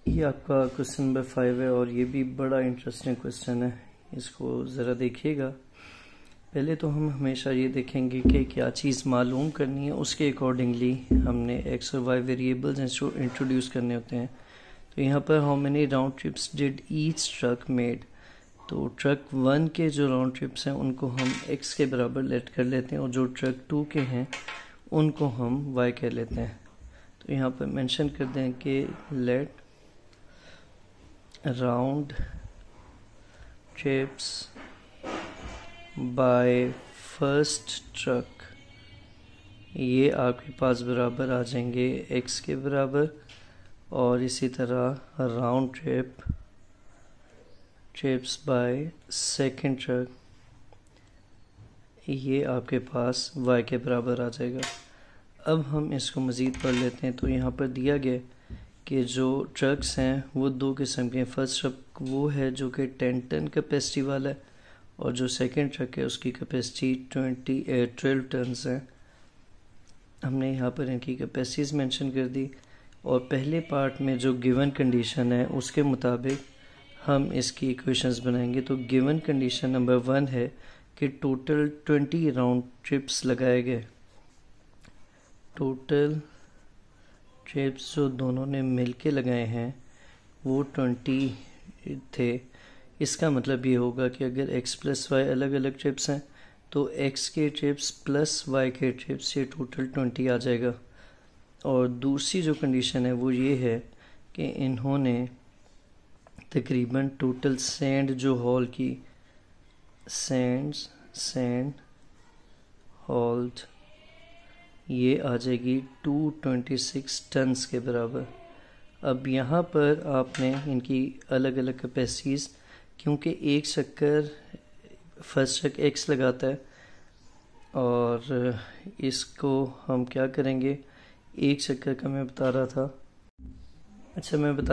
ये आपका question number 5 है और ये भी बड़ा इंटरेस्टिंग क्वेश्चन है। इसको ज़रा देखिएगा। पहले तो हम हमेशा ये देखेंगे कि क्या चीज़ मालूम करनी है, उसके अकॉर्डिंगली हमने एक्स और वाई वेरिएबल्स इंट्रोड्यूस करने होते हैं। तो यहाँ पर how many round trips did each truck made, तो ट्रक 1 के जो राउंड ट्रिप्स हैं उनको हम एक्स के बराबर लेट कर लेते हैं और जो ट्रक 2 के हैं उनको हम वाई कह लेते हैं। तो यहाँ पर मेंशन कर दें कि let round trips by first truck, ये आपके पास बराबर आ जाएंगे एक्स के बराबर, और इसी तरह round trips by second truck, ये आपके पास y के बराबर आ जाएगा। अब हम इसको मज़ीद पढ़ लेते हैं। तो यहाँ पर दिया गया कि जो ट्रक्स हैं वो दो किस्म के हैं। फर्स्ट ट्रक वो है जो कि 10 टन कैपेसिटी वाला है और जो सेकंड ट्रक है उसकी कैपेसिटी 12 टन्स है। हमने यहाँ पर इनकी कैपेसिटीज़ मेंशन कर दी और पहले पार्ट में जो गिवन कंडीशन है उसके मुताबिक हम इसकी इक्वेशंस बनाएंगे। तो गिवन कंडीशन नंबर 1 है कि टोटल 20 राउंड ट्रिप्स लगाए गए। टोटल ट्रिप्स जो दोनों ने मिलके लगाए हैं वो 20 थे। इसका मतलब ये होगा कि अगर x प्लस वाई अलग अलग ट्रिप्स हैं तो x के ट्रिप्स प्लस y के ट्रिप्स, ये टोटल 20 आ जाएगा। और दूसरी जो कंडीशन है वो ये है कि इन्होंने तकरीबन टोटल सैंड जो हॉल की सैंड हॉल्ड, ये आ जाएगी 226 टन्स के बराबर। अब यहाँ पर आपने इनकी अलग अलग कैपेसिटीज़, क्योंकि एक चक्कर फर्स्ट ट्रक एक्स लगाता है और इसको हम क्या करेंगे, एक चक्कर का मैं बता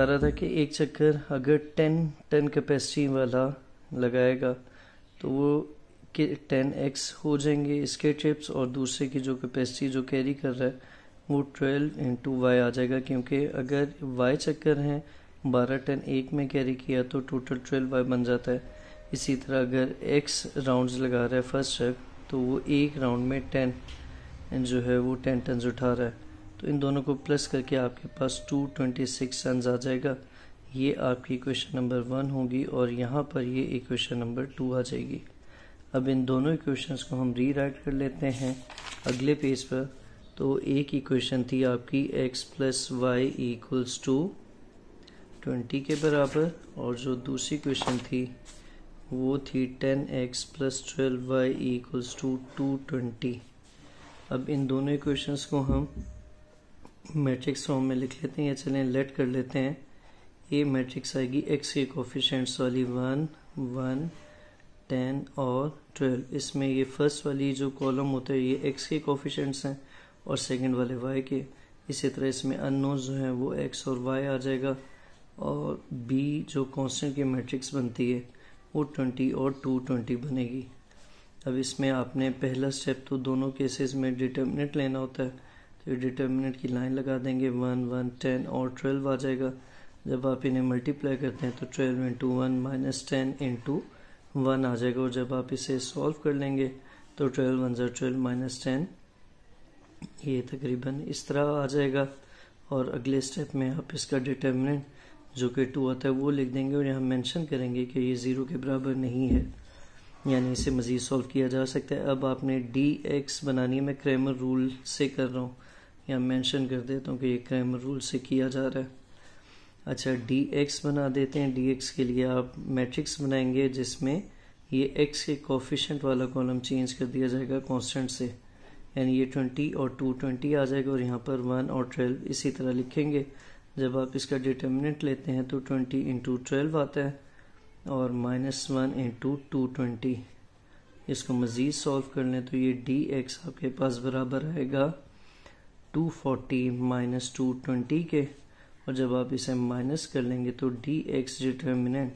रहा था कि एक चक्कर अगर 10 टन कैपेसिटी वाला लगाएगा तो वो कि 10x हो जाएंगे इसके ट्रिप्स, और दूसरे की जो कैपेसिटी जो कैरी कर रहा है वो 12 इंटू वाई आ जाएगा, क्योंकि अगर y चक्कर हैं 12 टन एक में कैरी किया तो टोटल 12y बन जाता है। इसी तरह अगर x राउंड्स लगा रहा है फर्स्ट ट्रक तो वो एक राउंड में 10 जो है वो 10 टन उठा रहा है। तो इन दोनों को प्लस करके आपके पास 226 टन आ जाएगा। ये आपकी इक्वेशन नंबर 1 होगी और यहाँ पर ये इक्वेशन नंबर 2 आ जाएगी। अब इन दोनों इक्वेशंस को हम रीराइट कर लेते हैं अगले पेज पर। तो एक इक्वेशन थी आपकी x plus Y equals to 20 के बराबर, और जो दूसरी इक्वेशन थी वो थी 10x plus 12y equals to 220। अब इन दोनों इक्वेशंस को हम मैट्रिक्स फॉर्म में लिख लेते हैं, या चलें लेट कर लेते हैं। ये मैट्रिक्स आएगी x के कोफिशिएंट्स वाली 1, 1, 10 और 12। इसमें ये फर्स्ट वाली जो कॉलम होता है ये x के कोफिशिएंट्स हैं और सेकंड वाले y के। इसी तरह इसमें अननोन्स जो हैं वो x और y आ जाएगा, और b जो कांस्टेंट की मैट्रिक्स बनती है वो 20 और 220 बनेगी। अब इसमें आपने पहला स्टेप तो दोनों केसेस में डिटर्मिनेंट लेना होता है। तो ये डिटर्मिनेंट की लाइन लगा देंगे, 1, 1, 10 और 12 आ जाएगा। जब आप इन्हें मल्टीप्लाई करते हैं तो 12 इंटू 1 माइनस 10 इंटू 1 आ जाएगा, और जब आप इसे सॉल्व कर लेंगे तो 12 1 12 माइनस 10, ये तकरीबन इस तरह आ जाएगा। और अगले स्टेप में आप इसका डिटर्मिनेंट जो कि 2 आता है वो लिख देंगे और यहाँ मेंशन करेंगे कि ये 0 के बराबर नहीं है, यानी इसे मज़ीद सॉल्व किया जा सकता है। अब आपने dx बनानी है, मैं क्रैमर रूल से कर रहा हूँ, यहाँ मेंशन कर देता हूँ कि ये क्रैमर रूल से किया जा रहा है। अच्छा, dx बना देते हैं। dx के लिए आप मैट्रिक्स बनाएंगे जिसमें ये x के कोफिशिएंट वाला कॉलम चेंज कर दिया जाएगा कांस्टेंट से, यानी ये 20 और 220 आ जाएगा, और यहाँ पर 1 और 12 इसी तरह लिखेंगे। जब आप इसका डिटर्मिनेंट लेते हैं तो 20 इंटू 12 आता है और माइनस 1 इंटू 220। इसको मज़ीद सॉल्व कर लें तो ये dx आपके पास बराबर आएगा 240 माइनस 220 के, और जब आप इसे माइनस कर लेंगे तो dx डिटर्मिनेंट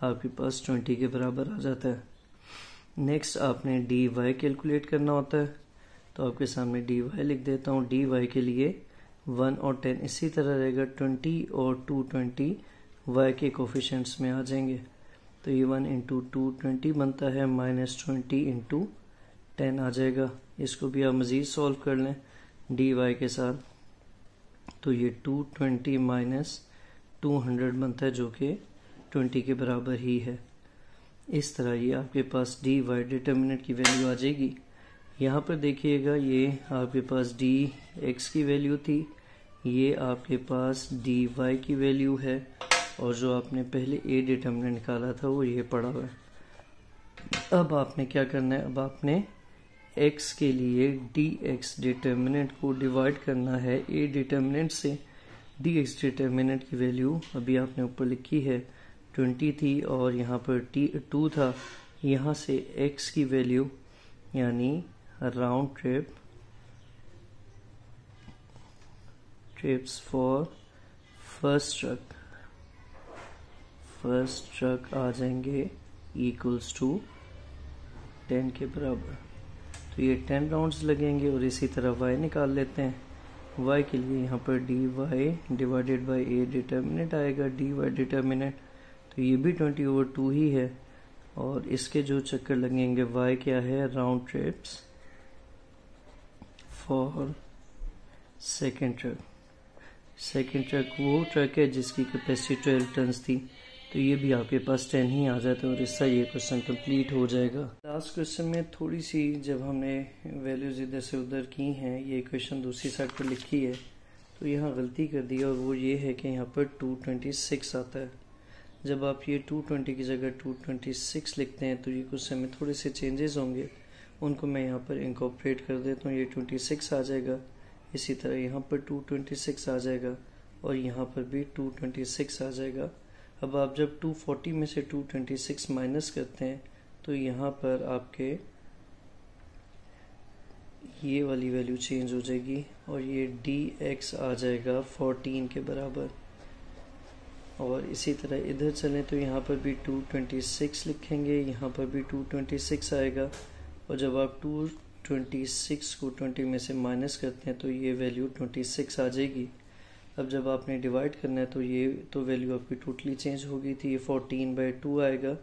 आपके पास 20 के बराबर आ जाता है। नेक्स्ट आपने dy कैलकुलेट करना होता है, तो आपके सामने dy लिख देता हूँ। dy के लिए 1 और 10 इसी तरह रहेगा, 20 और 220 y के कोफिशेंट्स में आ जाएंगे। तो ये 1 इंटू 220 बनता है, -20 इंटू 10 आ जाएगा। इसको भी आप मज़ीद सॉल्व कर लें डी वाई के साथ, तो ये 220 माइनस 200 बनता है, जो कि 20 के बराबर ही है। इस तरह ये आपके पास डी वाई डिटर्मिनेंट की वैल्यू आ जाएगी। यहाँ पर देखिएगा, ये आपके पास डी एक्स की वैल्यू थी, ये आपके पास डी वाई की वैल्यू है, और जो आपने पहले ए डिटर्मिनेंट निकाला था वो ये पड़ा हुआ है। अब आपने क्या करना है, अब आपने x के लिए डी एक्स डिटर्मिनेंट को डिवाइड करना है ए डिटर्मिनेंट से। डी एक्स डिटर्मिनेंट की वैल्यू अभी आपने ऊपर लिखी है 20 थी, और यहाँ पर 2 था। यहाँ से x की वैल्यू यानी round trips for first truck आ जाएंगे इक्वल्स टू 10 के बराबर। तो ये 10 राउंड्स लगेंगे, और इसी तरह y निकाल लेते हैं। y के लिए यहाँ पर D Y divided by A determinant आएगा, डी वाई डिटर्मिनेंट, तो ये भी 20/2 ही है। और इसके जो चक्कर लगेंगे, y क्या है, round trips for second truck वो ट्रक है जिसकी कैपेसिटी 12 टन्स थी, तो ये भी आपके पास 10 ही आ जाता है, और इससे ये क्वेश्चन कंप्लीट हो जाएगा। लास्ट क्वेश्चन में थोड़ी सी जब हमने वैल्यूज इधर से उधर की हैं, ये क्वेश्चन दूसरी साइड पर लिखी है, तो यहाँ गलती कर दी, और वो ये है कि यहाँ पर 226 आता है। जब आप ये 220 की जगह 226 लिखते हैं, तो ये क्वेश्चन में थोड़े से चेंजेस होंगे, उनको मैं यहाँ पर इंकॉर्पोरेट कर देता हूँ। ये 26 आ जाएगा, इसी तरह यहाँ पर 226 आ जाएगा, और यहाँ पर भी 226 आ जाएगा। अब आप जब 240 में से 226 माइनस करते हैं, तो यहाँ पर आपके ये वाली वैल्यू चेंज हो जाएगी, और ये dx आ जाएगा 14 के बराबर। और इसी तरह इधर चलें तो यहाँ पर भी 226 लिखेंगे, यहाँ पर भी 226 आएगा, और जब आप 226 को 20 में से माइनस करते हैं, तो ये वैल्यू 26 आ जाएगी। अब जब आपने डिवाइड करना है, तो ये तो वैल्यू आपकी टोटली चेंज होगी थी, ये 14/2 आएगा,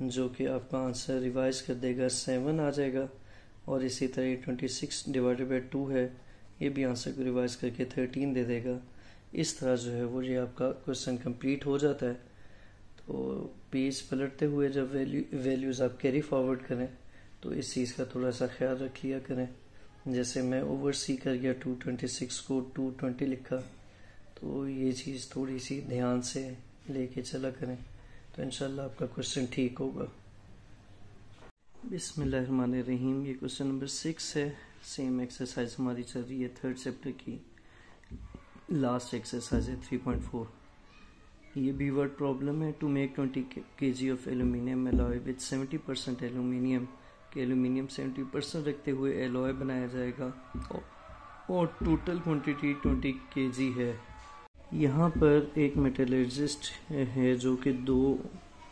जो कि आपका आंसर रिवाइज कर देगा 7 आ जाएगा। और इसी तरह ये 26 डिवाइडेड बाई 2 है, ये भी आंसर को रिवाइज करके 13 दे देगा। इस तरह जो है वो ये आपका क्वेश्चन कंप्लीट हो जाता है। तो पेज पलटते हुए जब वैल्यूज़ आप कैरी फॉरवर्ड करें, तो इस चीज़ का थोड़ा सा ख्याल रखिए करें। जैसे मैं ओवरसी कर गया, 226 को 220 लिखा, तो ये चीज़ थोड़ी सी ध्यान से लेके चला करें, तो इंशाल्लाह आपका क्वेश्चन ठीक होगा। बिस्मिल्लाहिर्रहमानिर्रहीम। ये क्वेश्चन नंबर 6 है। सेम एक्सरसाइज हमारी चल रही है 3rd चैप्टर की, लास्ट एक्सरसाइज है 3.4। ये बी वर्ड प्रॉब्लम है। To make 20 kg of aluminium alloy with 70% aluminium, के एल्यूमिनियम 70% रखते हुए एलॉय बनाया जाएगा, और टोटल क्वांटिटी 20 kg है। यहाँ पर एक मेटलर्जिस्ट है जो कि 2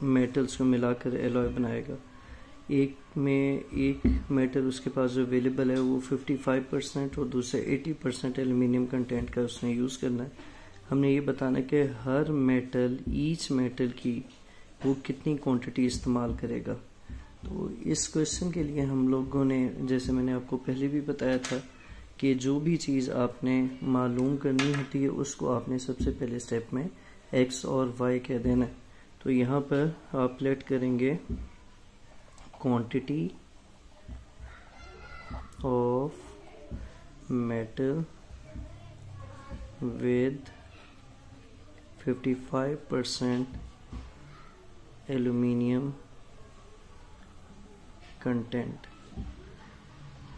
मेटल्स को मिलाकर एलॉय बनाएगा। एक मेटल उसके पास जो अवेलेबल है वो 55% और दूसरे 80% एल्यूमिनियम कंटेंट का उसने यूज़ करना है। हमने ये बताना कि हर मेटल, ईच मेटल की वो कितनी क्वांटिटी इस्तेमाल करेगा। तो इस क्वेश्चन के लिए हम लोगों ने, जैसे मैंने आपको पहले भी बताया था, कि जो भी चीज़ आपने मालूम करनी होती है उसको आपने सबसे पहले स्टेप में x और y कह देना है। तो यहाँ पर आप लेट करेंगे quantity of metal with 55% aluminium content.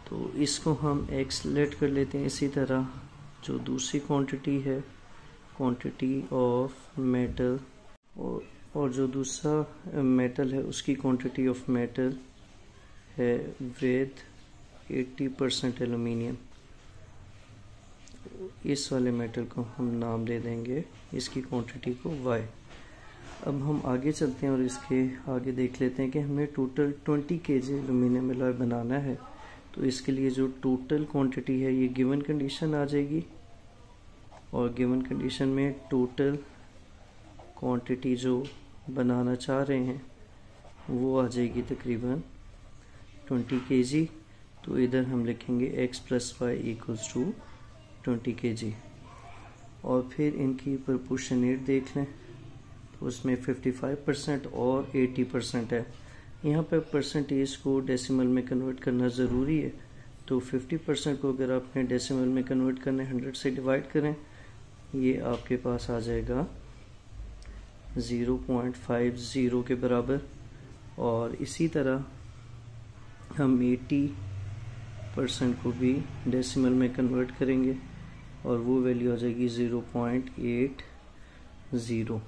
तो इसको हम x लेट कर लेते हैं। इसी तरह जो दूसरी क्वांटिटी है, क्वांटिटी ऑफ मेटल, और जो दूसरा मेटल है उसकी क्वांटिटी ऑफ मेटल है विद 80% एल्यूमिनियम। इस वाले मेटल को हम नाम दे देंगे, इसकी क्वांटिटी को y। अब हम आगे चलते हैं और इसके आगे देख लेते हैं कि हमें टोटल 20 kg एल्यूमिनियम एलॉय बनाना है। तो इसके लिए जो टोटल क्वांटिटी है, ये गिवन कंडीशन आ जाएगी और गिवन कंडीशन में टोटल क्वांटिटी जो बनाना चाह रहे हैं वो आ जाएगी तकरीबन 20 kg। तो इधर हम लिखेंगे x + y = 20 kg। और फिर इनकी प्रोपोर्शनेट देख लें तो उसमें 55% और 80% है। यहाँ पर परसेंटेज को डेसिमल में कन्वर्ट करना ज़रूरी है। तो 50% को अगर आपने डेसिमल में कन्वर्ट करना है 100 से डिवाइड करें, ये आपके पास आ जाएगा 0.50 के बराबर। और इसी तरह हम 80% को भी डेसिमल में कन्वर्ट करेंगे और वो वैल्यू आ जाएगी 0.80।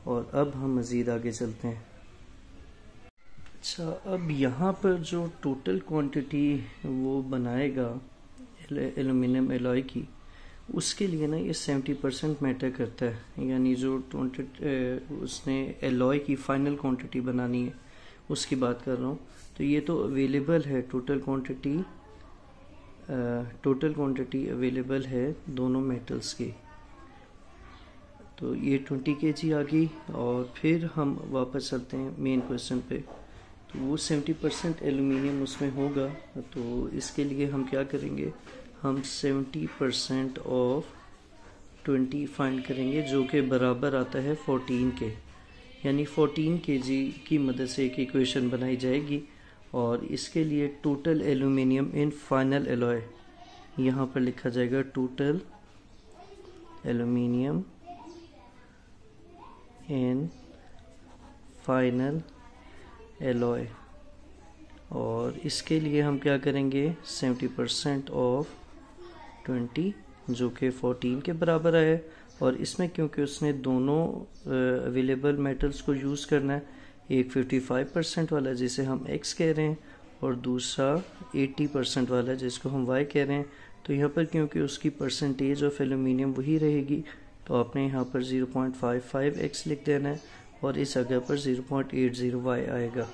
और अब हम मज़ीद आगे चलते हैं। अच्छा, अब यहाँ पर जो टोटल क्वांटिटी वो बनाएगा एल्यूमिनियम एलॉय की, उसके लिए ना ये 70% मैटर करता है। यानी जो उसने एलॉय की फाइनल क्वांटिटी बनानी है उसकी बात कर रहा हूँ। तो ये तो अवेलेबल है टोटल क्वांटिटी अवेलेबल है दोनों मेटल्स की। तो ये 20 kg आ गई। और फिर हम वापस चलते हैं मेन क्वेश्चन पे। तो वो 70% एल्यूमिनियम उसमें होगा। तो इसके लिए हम क्या करेंगे, हम 70% ऑफ 20 फाइंड करेंगे जो कि बराबर आता है 14 के। यानी 14 kg की मदद से एक इक्वेशन बनाई जाएगी। और इसके लिए total aluminium in final alloy, यहाँ पर लिखा जाएगा total aluminium in final alloy. और इसके लिए हम क्या करेंगे, 70% ऑफ 20 जो कि 14 के बराबर है। और इसमें क्योंकि उसने दोनों अवेलेबल मेटल्स को यूज़ करना है, एक 55% वाला जिसे हम x कह रहे हैं और दूसरा 80% वाला जिसको हम y कह रहे हैं। तो यहाँ पर क्योंकि उसकी परसेंटेज ऑफ एल्यूमिनियम वही रहेगी, तो आपने यहाँ पर 0.55x लिख देना है और इस जगह पर 0.80y आएगा।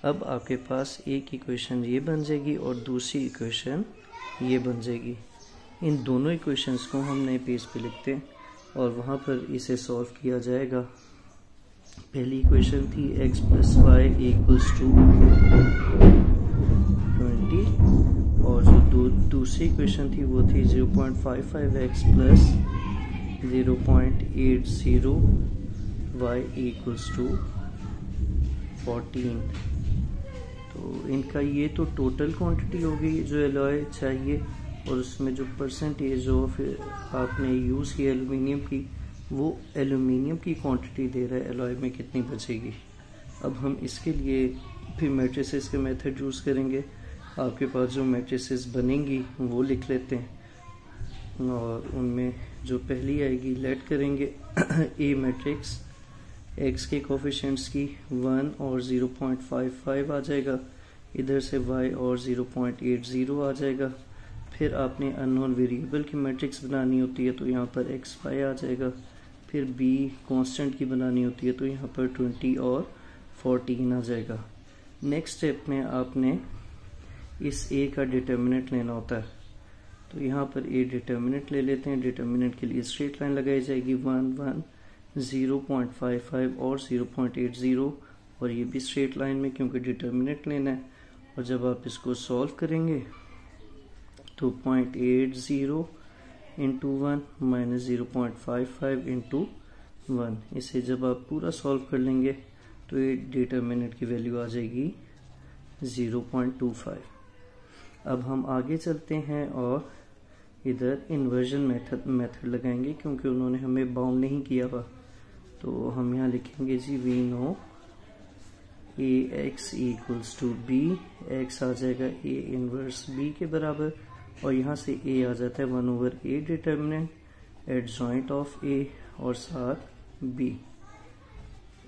अब आपके पास एक इक्वेशन ये बन जाएगी और दूसरी इक्वेशन ये बन जाएगी। इन दोनों इक्वेशंस को हम नए पेज पे लिखते हैं और वहाँ पर इसे सॉल्व किया जाएगा। पहली इक्वेशन थी x + y = 20 और जो दूसरी इक्वेशन थी वो थी 0.55x + 0.80y = 14। तो इनका ये तो टोटल क्वांटिटी होगी जो एलॉय चाहिए, और उसमें जो परसेंटेज ऑफ आपने यूज़ की एल्यूमिनियम की, वो एल्यूमिनियम की क्वांटिटी दे रहा है एलॉय में कितनी बचेगी। अब हम इसके लिए फिर मैट्रिसेस के मेथड यूज़ करेंगे। आपके पास जो मैट्रिसेस बनेंगी वो लिख लेते हैं और उनमें जो पहली आएगी लेट करेंगे ए मैट्रिक्स, x के कोफिशिएंट्स की 1 और 0.55 आ जाएगा, इधर से y और 0.80 आ जाएगा। फिर आपने अननोन वेरिएबल की मैट्रिक्स बनानी होती है तो यहाँ पर x y आ जाएगा। फिर b कांस्टेंट की बनानी होती है तो यहाँ पर 20 और 14 आ जाएगा। नेक्स्ट स्टेप में आपने इस a का डिटर्मिनेंट लेना होता है। तो यहाँ पर a डिटर्मिनेंट ले लेते हैं। डिटर्मिनेंट के लिए स्ट्रेट लाइन लगाई जाएगी 1 1 0.55 और 0.80 और ये भी स्ट्रेट लाइन में क्योंकि डिटर्मिनेंट लेना है। और जब आप इसको सॉल्व करेंगे तो 0.80 इंटू 1 माइनस 0.55 इंटू 1, इसे जब आप पूरा सॉल्व कर लेंगे तो ये डिटर्मिनेंट की वैल्यू आ जाएगी 0.25। अब हम आगे चलते हैं और इधर इन्वर्जन मेथड लगाएंगे क्योंकि उन्होंने हमें बाउंड नहीं किया हुआ। तो हम यहाँ लिखेंगे जी we know ax = b, x आ जाएगा a इनवर्स b के बराबर और यहाँ से a आ जाता है 1/a determinant adjoint of a और साथ b।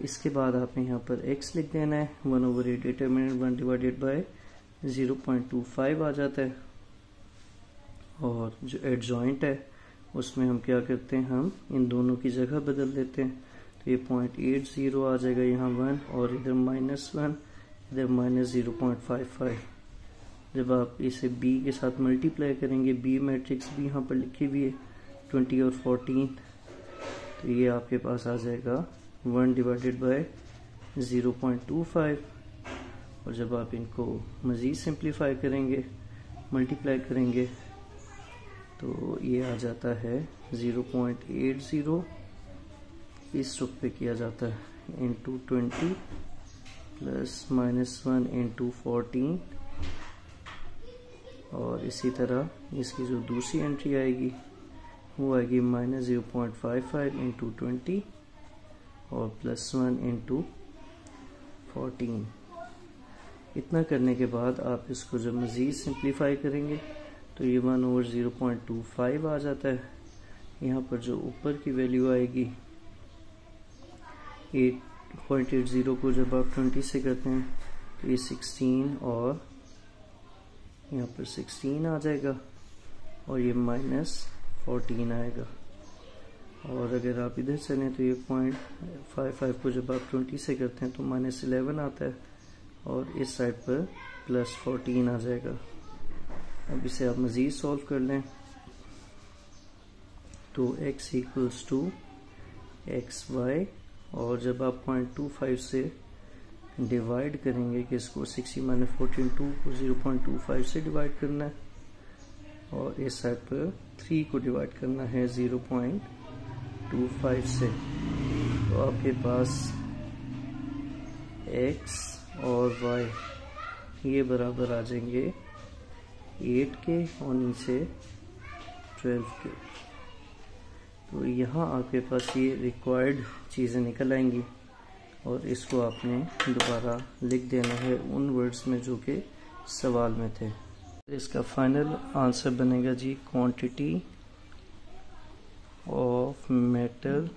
इसके बाद आपने यहाँ पर x लिख देना है 1/a डिटर्मिनेंट 1/0.25 आ जाता है। और जो एडजॉइंट है उसमें हम क्या करते हैं, हम इन दोनों की जगह बदल देते हैं। तो ये 0.80 आ जाएगा यहाँ 1 और इधर -1, इधर -0.55। जब आप इसे b के साथ मल्टीप्लाई करेंगे, b मैट्रिक्स भी यहाँ पर लिखी हुई है 20 और 14, तो ये आपके पास आ जाएगा 1 डिवाइडेड बाय 0.25। और जब आप इनको मज़ीद सिंप्लीफाई करेंगे, मल्टीप्लाई करेंगे, तो ये आ जाता है 0.80, इस रुख पे किया जाता है इंटू 20 प्लस -1 इंटू 14। और इसी तरह इसकी जो दूसरी एंट्री आएगी वो आएगी -0.55 इंटू 20 और +1 इंटू 14। इतना करने के बाद आप इसको जब मज़ीद सिंप्लीफाई करेंगे तो ये 1/0.25 आ जाता है। यहाँ पर जो ऊपर की वैल्यू आएगी 8.80 को जब आप 20 से करते हैं तो ये 16 और यहाँ पर 16 आ जाएगा और ये -14 आएगा। और अगर आप इधर चलें तो ये 0.55 को जब आप 20 से करते हैं तो -11 आता है और इस साइड पर +14 आ जाएगा। अब इसे आप मज़ीद सॉल्व कर लें तो x = xy, और जब आप 0.25 से डिवाइड करेंगे कि इसको 60 - 14 2 को 0.25 से डिवाइड करना है और इस साइड पर 3 को डिवाइड करना है 0.25 से, तो आपके पास x और y ये बराबर आ जाएंगे 8 के और नीचे 12 के। तो यहाँ आपके पास ये रिक्वायर्ड चीज़ें निकल आएंगी और इसको आपने दोबारा लिख देना है उन वर्ड्स में जो कि सवाल में थे। इसका फाइनल आंसर बनेगा जी quantity of metal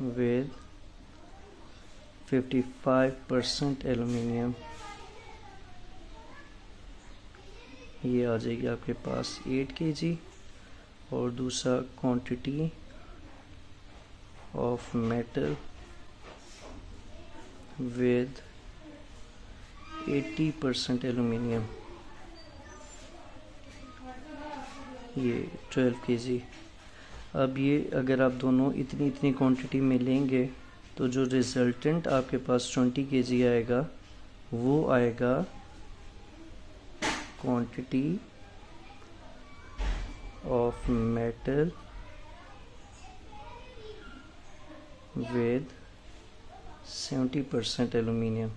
with 55% aluminium. ये आ जाएगी आपके पास 8 kg। और दूसरा quantity of metal with 80% aluminium, ये 12 kg। अब ये अगर आप दोनों इतनी इतनी क्वांटिटी में लेंगे तो जो रिजल्टेंट आपके पास 20 kg आएगा वो आएगा quantity of metal with 70% aluminium.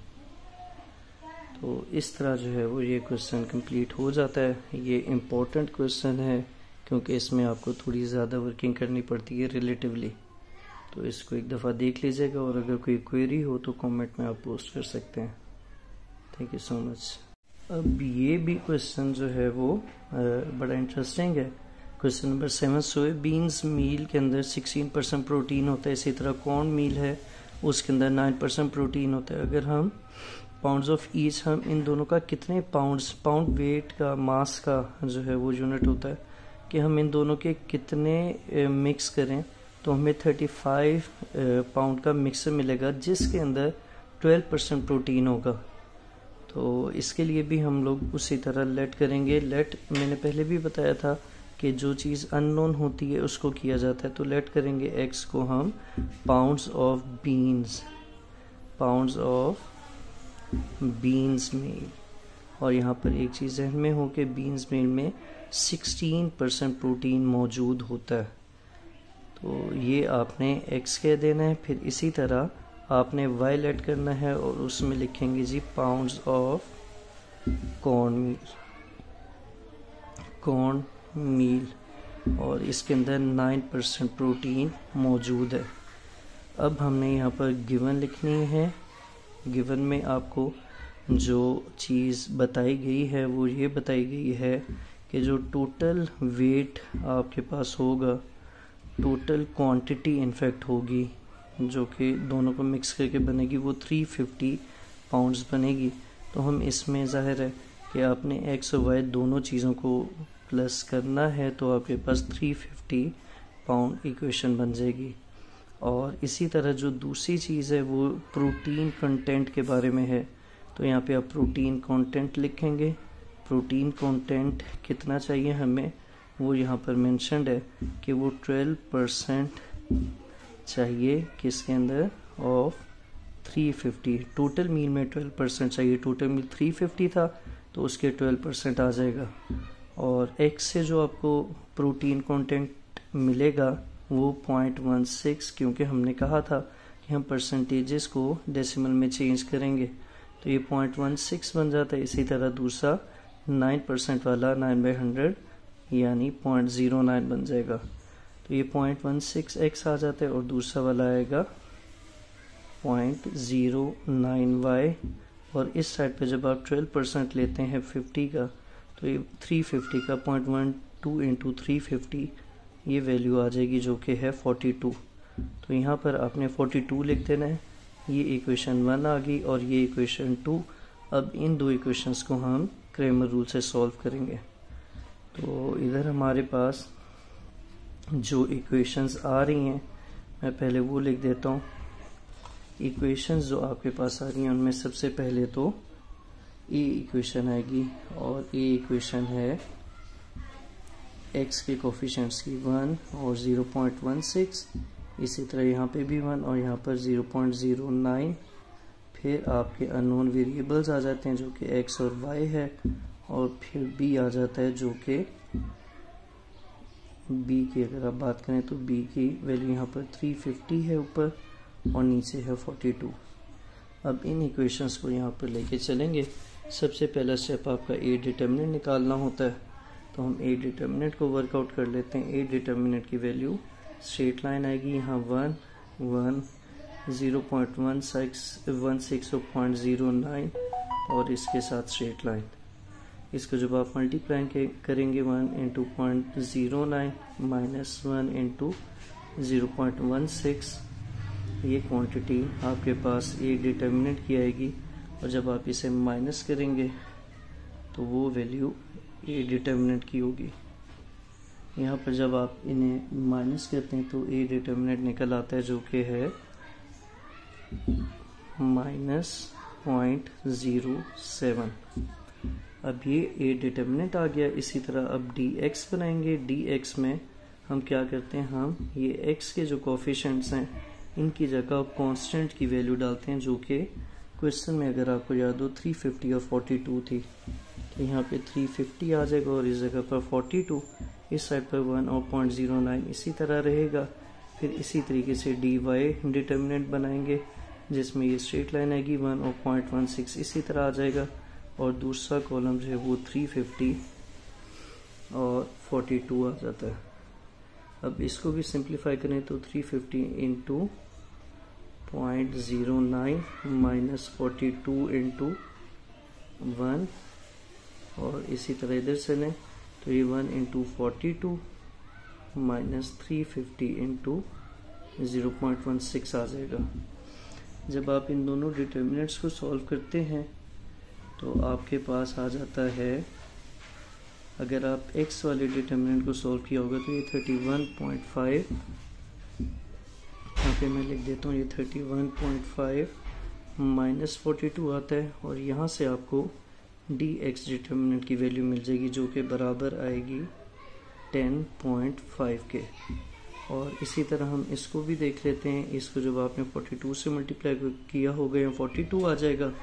तो इस तरह जो है वो ये क्वेश्चन कंप्लीट हो जाता है। ये इम्पोर्टेंट क्वेश्चन है क्योंकि इसमें आपको थोड़ी ज़्यादा वर्किंग करनी पड़ती है रिलेटिवली। तो इसको एक दफ़ा देख लीजिएगा और अगर कोई क्वेरी हो तो कमेंट में आप पोस्ट कर सकते हैं। Thank you so much. अब ये भी क्वेश्चन जो है वो बड़ा इंटरेस्टिंग है। क्वेश्चन नंबर 7, सोयाबीन्स मील के अंदर 16% प्रोटीन होता है, इसी तरह कॉर्न मील है उसके अंदर 9% प्रोटीन होता है। अगर हम पाउंड्स ऑफ ईच, हम इन दोनों का कितने पाउंड वेट का, मास का जो है वो यूनिट होता है कि हम इन दोनों के कितने मिक्स करें तो हमें 35 पाउंड का मिक्सर मिलेगा जिसके अंदर 12% प्रोटीन होगा। तो इसके लिए भी हम लोग उसी तरह लेट करेंगे। लेट मैंने पहले भी बताया था कि जो चीज़ अननोन होती है उसको किया जाता है। तो लेट करेंगे x को हम पाउंड्स ऑफ बीन्स मील, और यहाँ पर एक चीज़ ध्यान में हो कि बीन्स मील में 16% प्रोटीन मौजूद होता है। तो ये आपने x कह देना है। फिर इसी तरह आपने y लेट करना है और उसमें लिखेंगे जी पाउंड्स ऑफ कॉर्न मील, और इसके अंदर 9% प्रोटीन मौजूद है। अब हमने यहाँ पर गिवन लिखनी है। गिवन में आपको जो चीज़ बताई गई है वो ये बताई गई है कि जो टोटल वेट आपके पास होगा, टोटल क्वांटिटी इनफैक्ट होगी जो कि दोनों को मिक्स करके बनेगी, वो 350 पाउंड्स बनेगी। तो हम इसमें ज़ाहिर है कि आपने एक्स और वाई दोनों चीज़ों को प्लस करना है तो आपके पास 350 पाउंड इक्वेशन बन जाएगी। और इसी तरह जो दूसरी चीज़ है वो प्रोटीन कंटेंट के बारे में है। तो यहाँ पे आप प्रोटीन कंटेंट लिखेंगे। प्रोटीन कंटेंट कितना चाहिए हमें वो यहाँ पर मेंशन्ड है कि वो 12% चाहिए किसके अंदर ऑफ 350। टोटल मील में 12% चाहिए। टोटल मील 350 था तो उसके 12% आ जाएगा। और एक्स से जो आपको प्रोटीन कंटेंट मिलेगा वो 0.16, क्योंकि हमने कहा था कि हम परसेंटेजेस को डेसिमल में चेंज करेंगे, तो ये 0.16 बन जाता है। इसी तरह दूसरा 9% वाला 9/100 यानी 0.09 बन जाएगा, तो ये 0.16x आ जाता है। और दूसरा वाला आएगा 0.09y। और इस साइड पे जब आप 12% लेते हैं 50 का, तो ये 350 का 0.12 इंटू 350 ये वैल्यू आ जाएगी जो कि है 42। तो यहाँ पर आपने 42 लिख देना है। ये इक्वेशन 1 आ गई और ये इक्वेशन 2। अब इन दो इक्वेशंस को हम क्रेमर रूल से सॉल्व करेंगे। तो इधर हमारे पास जो इक्वेशंस आ रही हैं मैं पहले वो लिख देता हूँ। इक्वेशंस जो आपके पास आ रही हैं उनमें सबसे पहले तो ए इक्वेशन आएगी, और ए इक्वेशन है एक्स के कोफिशिएंट्स की 1 और 0.16। इसी तरह यहाँ पे भी 1 और यहाँ पर 0.09। फिर आपके अननोन वेरिएबल्स आ जाते हैं जो कि एक्स और वाई है, और फिर बी आ जाता है जो कि बी की अगर आप बात करें तो बी की वैल्यू यहाँ पर 350 है ऊपर और नीचे है 42। अब इन इक्वेशंस को यहाँ पर लेके चलेंगे। सबसे पहला स्टेप आपका ए डिटर्मिनेंट निकालना होता है, तो हम ए डिटर्मिनेंट को वर्कआउट कर लेते हैं। ए डिटर्मिनेंट की वैल्यू स्ट्रेट लाइन आएगी यहाँ 1 1 0.16 और इसके साथ स्ट्रेट लाइन। इसको जब आप मल्टीप्लाई करेंगे 1 इंटू 0.09 माइनस 1 इंटू 0.16, ये क्वांटिटी आपके पास ए डिटर्मिनेंट की आएगी। और जब आप इसे माइनस करेंगे तो वो वैल्यू ए डिटर्मिनेंट की होगी। यहाँ पर जब आप इन्हें माइनस करते हैं तो ए डिटर्मिनेंट निकल आता है जो कि है -0.07। अब ये ए डिटर्मिनेंट आ गया। इसी तरह अब डी एक्स बनाएंगे। डी एक्स में हम क्या करते हैं, हम ये एक्स के जो कोफिशिएंट्स हैं इनकी जगह कांस्टेंट की वैल्यू डालते हैं, जो कि क्वेश्चन में अगर आपको याद हो 350 और 42 थी, तो यहाँ पे 350 आ जाएगा और इस जगह पर 42, इस साइड पर 1 और 0.09 इसी तरह रहेगा। फिर इसी तरीके से डी वाई डिटर्मिनेंट बनाएंगे जिसमें ये स्ट्रेट लाइन आएगी 1 और 0.16 इसी तरह आ जाएगा। और दूसरा कॉलम जो है वो 350 और 42 आ जाता है। अब इसको भी सिंप्लीफाई करें तो 350 इंटू 0.09 माइनस 42 इंटू 1, और इसी तरह इधर से लें तो ये 1 इंटू 42 माइनस 350 इंटू 0.16 आ जाएगा। जब आप इन दोनों डिटर्मिनेंट्स को सॉल्व करते हैं तो आपके पास आ जाता है, अगर आप x वाले डिटर्मिनेंट को सॉल्व किया होगा तो ये 31.5, यहाँ पे मैं लिख देता हूँ ये 31.5 माइनस 42 आता है। और यहाँ से आपको डी एक्स डिटर्मिनेंट की वैल्यू मिल जाएगी जो कि बराबर आएगी 10.5 के। और इसी तरह हम इसको भी देख लेते हैं। इसको जब आपने 42 से मल्टीप्लाई किया होगा या 42 आ जाएगा,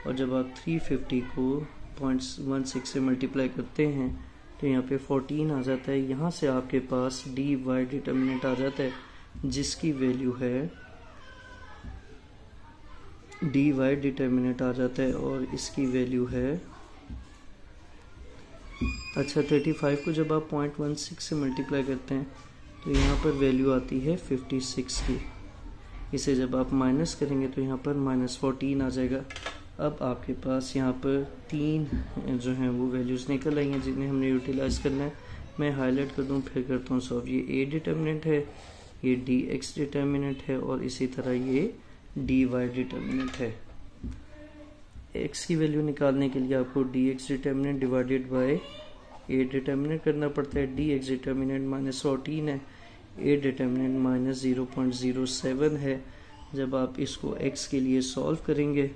और जब आप 350 को 0.16 से मल्टीप्लाई करते हैं तो यहाँ पे 14 आ जाता है। यहाँ से आपके पास डी वाई डिटर्मिनेंट आ जाता है जिसकी वैल्यू है, डी वाई डिटर्मिनेंट आ जाता है और इसकी वैल्यू है, अच्छा 35 को जब आप 0.16 से मल्टीप्लाई करते हैं तो यहाँ पर वैल्यू आती है 56 की। इसे जब आप माइनस करेंगे तो यहाँ पर -14 आ जाएगा। अब आपके पास यहाँ पर 3 जो हैं वो वैल्यूज़ निकल आई हैं जिन्हें हमने यूटिलाइज करना है। मैं हाईलाइट कर दूँ फिर करता हूँ सॉल्व। ये ए डिटर्मिनेंट है, ये डी एक्स डिटर्मिनेंट है और इसी तरह ये डी वाई डिटर्मिनेंट है। एक्स की वैल्यू निकालने के लिए आपको D x determinant divided by A determinant करना पड़ता है। डी एक्स डिटर्मिनेंट -14 है, ए डिटर्मिनेंट -0.07 है। जब आप इसको एक्स के लिए सॉल्व करेंगे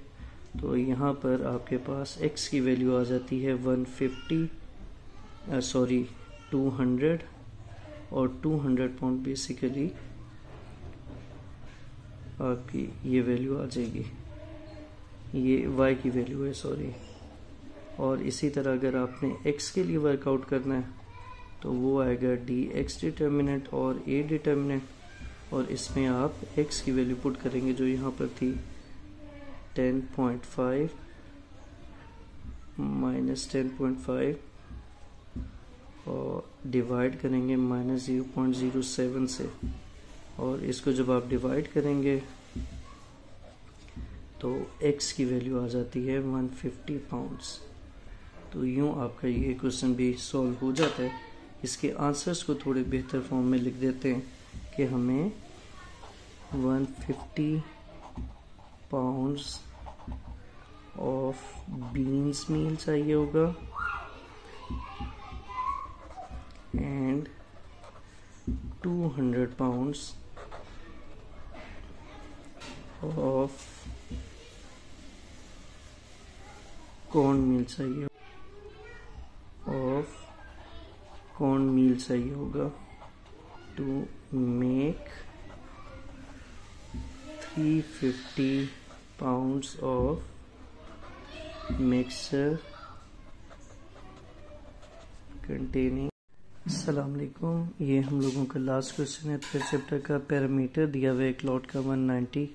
तो यहाँ पर आपके पास x की वैल्यू आ जाती है 150, 200 और 200 पाउंड बेसिकली आपकी ये वैल्यू आ जाएगी, ये y की वैल्यू है सॉरी। और इसी तरह अगर आपने x के लिए वर्कआउट करना है तो वो आएगा dx डिटर्मिनेंट और a डिटर्मिनेंट, और इसमें आप x की वैल्यू पुट करेंगे जो यहाँ पर थी 10.5 माइनस 10.5 और डिवाइड करेंगे माइनस 0.07 से, और इसको जब आप डिवाइड करेंगे तो x की वैल्यू आ जाती है 150 पाउंड्स। तो यूँ आपका ये क्वेश्चन भी सॉल्व हो जाता है। इसके आंसर्स को थोड़े बेहतर फॉर्म में लिख देते हैं कि हमें 150 पाउंड्स ऑफ बीन्स मील चाहिए होगा and 200 pounds of corn meal चाहिए होगा to make 350 pounds of mixture containing. अस्सलाम वालेकुम, ये हम लोगों का लास्ट क्वेश्चन है थर्ड चैप्टर का। पैरामीटर दिया हुआ है एक लॉट का 190।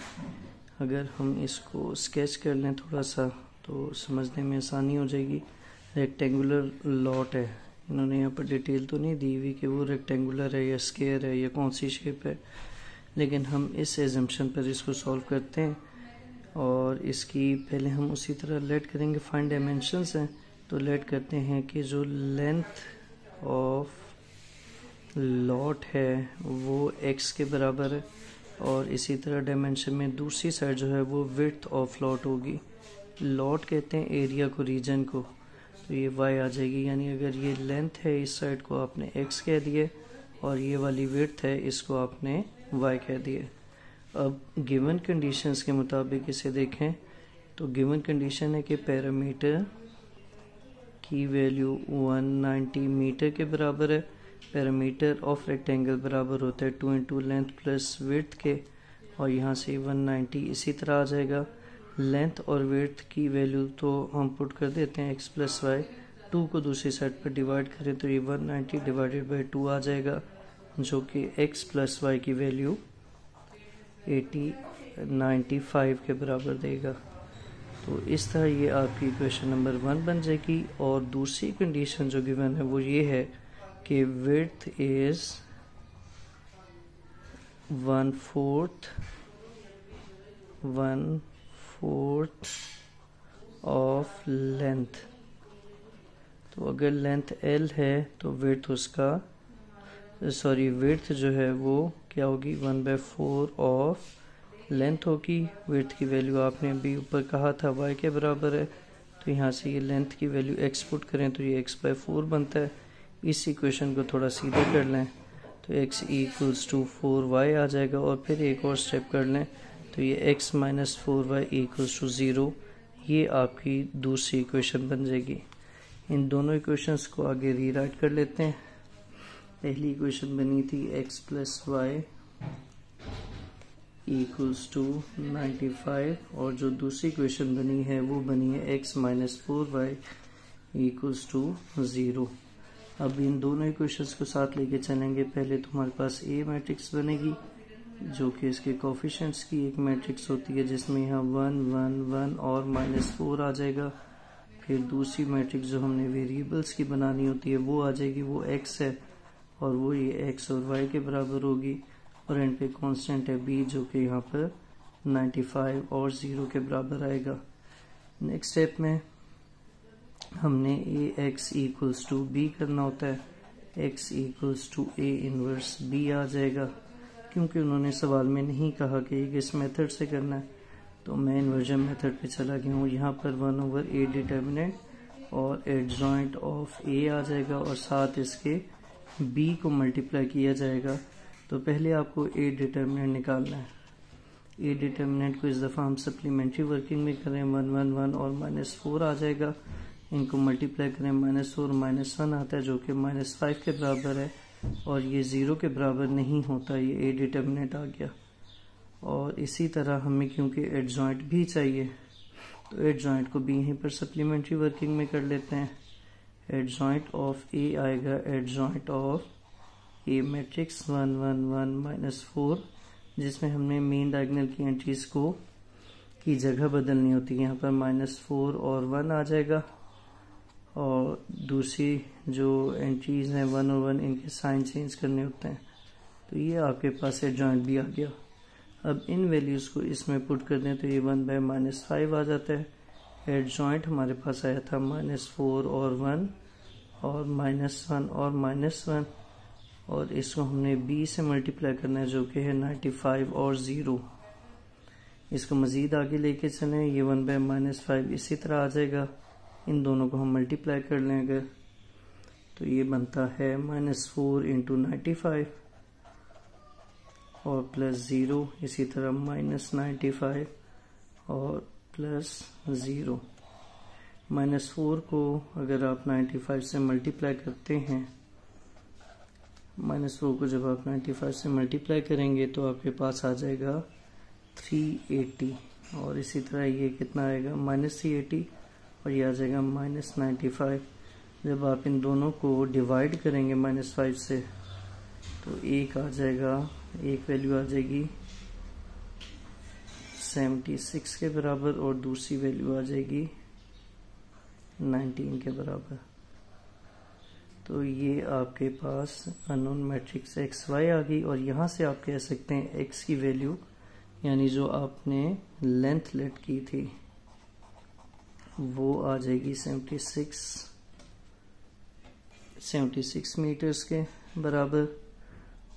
अगर हम इसको स्केच कर लें थोड़ा सा तो समझने में आसानी हो जाएगी। रेक्टेंगुलर लॉट है, इन्होंने यहाँ पर डिटेल तो नहीं दी हुई कि वो रेक्टेंगुलर है या स्क्वायर है या कौन सी शेप है, लेकिन हम इस एजम्पशन पर इसको सॉल्व करते हैं। और इसकी पहले हम उसी तरह लेट करेंगे, फाइंड डायमेंशंस हैं तो लेट करते हैं कि जो लेंथ ऑफ लॉट है वो x के बराबर है, और इसी तरह डायमेंशन में दूसरी साइड जो है वो विड्थ ऑफ लॉट होगी। लॉट कहते हैं एरिया को, रीजन को, तो ये y आ जाएगी। यानी अगर ये लेंथ है इस साइड को आपने x कह दिए और ये वाली विड्थ है इसको आपने y कह दिए। अब गिवन कंडीशंस के मुताबिक इसे देखें तो गिवन कंडीशन है कि पैरामीटर की वैल्यू 190 मीटर के बराबर है। पैरामीटर ऑफ रेक्टेंगल बराबर होता है 2 इंटू लेंथ प्लस विड्थ के, और यहाँ से 190 इसी तरह आ जाएगा। लेंथ और विड्थ की वैल्यू तो हम पुट कर देते हैं x प्लस वाई, 2 को दूसरी साइड पर डिवाइड करें तो ये 190 डिवाइडेड बाई 2 आ जाएगा, जो कि x प्लस वाई की वैल्यू 95 के बराबर देगा। तो इस तरह ये आपकी क्वेश्चन नंबर 1 बन जाएगी। और दूसरी कंडीशन जो गिवन है वो ये है कि विड्थ इज 1/4 ऑफ लेंथ। तो अगर लेंथ L है तो विड्थ उसका विड्थ जो है वो क्या होगी 1/4 ऑफ लेंथ होगी। विड्थ की वैल्यू आपने अभी ऊपर कहा था y के बराबर है, तो यहाँ से ये लेंथ की वैल्यू x पुट करें तो ये x/4 बनता है। इस इक्वेशन को थोड़ा सीधे कर लें तो x इक्वल्स टू 4y आ जाएगा, और फिर एक और स्टेप कर लें तो ये x minus 4y equals to 0। ये आपकी दूसरी इक्वेशन बन जाएगी। इन दोनों इक्वेशंस को आगे रीराइट कर लेते हैं। पहली इक्वेशन बनी थी x plus Y equals to 95, और जो दूसरी इक्वेशन बनी है वो बनी है x minus 4y equals to 0। अब इन दोनों इक्वेशंस को साथ लेके चलेंगे। पहले तो हमारे पास A मैट्रिक्स बनेगी जो कि इसके कोफिशिएंट्स की एक मैट्रिक्स होती है जिसमें यहाँ 1 1 1 और -4 आ जाएगा। फिर दूसरी मैट्रिक्स जो हमने वेरिएबल्स की बनानी होती है वो आ जाएगी, वो x है और वो ये x और y के बराबर होगी, और एंड पे कांस्टेंट है b जो कि यहाँ पर 95 और 0 के बराबर आएगा। नेक्स्ट स्टेप में हमने ax इक्वल्स टू b करना होता है, x equals to a inverse b आ जाएगा। क्योंकि उन्होंने सवाल में नहीं कहा कि किस मेथड से करना है तो मैं इन्वर्जन मेथड पे चला गया हूँ। यहाँ पर 1/a डिटर्मिनेंट और एडजॉइंट ऑफ a आ जाएगा और साथ इसके b को मल्टीप्लाई किया जाएगा। तो पहले आपको a डिटर्मिनेंट निकालना है। a डिटर्मिनेंट को इस दफ़ा हम सप्लीमेंट्री वर्किंग में करें 1 1 1 और -4 आ जाएगा। इनको मल्टीप्लाई करें -4 -1 आता है जो कि -5 के बराबर है, और ये 0 के बराबर नहीं होता, ये ए डिटर्मिनेंट आ गया। और इसी तरह हमें क्योंकि एडजॉइंट भी चाहिए तो एडजॉइंट को भी यहीं पर सप्लीमेंट्री वर्किंग में कर लेते हैं। एडजॉइंट ऑफ ए आएगा एडजॉइंट ऑफ ए मैट्रिक्स 1 1 1 -4, जिसमें हमने मेन डायगोनल की एंट्रीज की जगह बदलनी होती है। यहाँ पर -4 और 1 आ जाएगा, और दूसरी जो एंट्रीज हैं 1 और 1 इनके साइन चेंज करने होते हैं। तो ये आपके पास एडजॉइंट भी आ गया। अब इन वैल्यूज़ को इसमें पुट कर दें तो ये 1/-5 आ जाता है। एडजॉइंट हमारे पास आया था -4 और 1 और -1 और -1, और इसको हमने b से मल्टीप्लाई करना है जो कि है 95 और 0। इसको मज़ीद आगे लेके चलें, ये 1/-5 इसी तरह आ जाएगा। इन दोनों को हम मल्टीप्लाई कर लें अगर, तो ये बनता है -4 × 95 और +0, इसी तरह -95 और +0। -4 को अगर आप 95 से मल्टीप्लाई करते हैं, -4 को जब आप 95 से मल्टीप्लाई करेंगे तो आपके पास आ जाएगा 380, और इसी तरह ये कितना आएगा -380, और ये आ जाएगा -95। जब आप इन दोनों को डिवाइड करेंगे -5 से तो एक आ जाएगा, एक वैल्यू आ जाएगी 76 के बराबर, और दूसरी वैल्यू आ जाएगी 19 के बराबर। तो ये आपके पास अननोन मैट्रिक्स एक्स वाई आ गई, और यहाँ से आप कह सकते हैं एक्स की वैल्यू यानी जो आपने लेंथ लेट की थी वो आ जाएगी 76 मीटर्स के बराबर,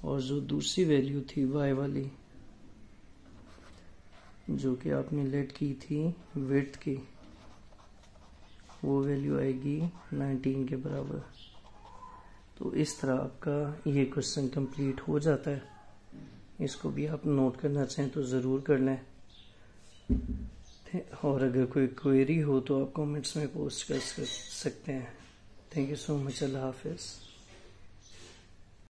और जो दूसरी वैल्यू थी वाई वाली जो कि आपने लेट की थी विड्थ की, वो वैल्यू आएगी 19 के बराबर। तो इस तरह आपका ये क्वेश्चन कंप्लीट हो जाता है। इसको भी आप नोट करना चाहें तो ज़रूर कर लें, और अगर कोई क्वेरी हो तो आप कमेंट्स में पोस्ट कर सकते हैं। Thank you so much. अल्लाह हाफिज़।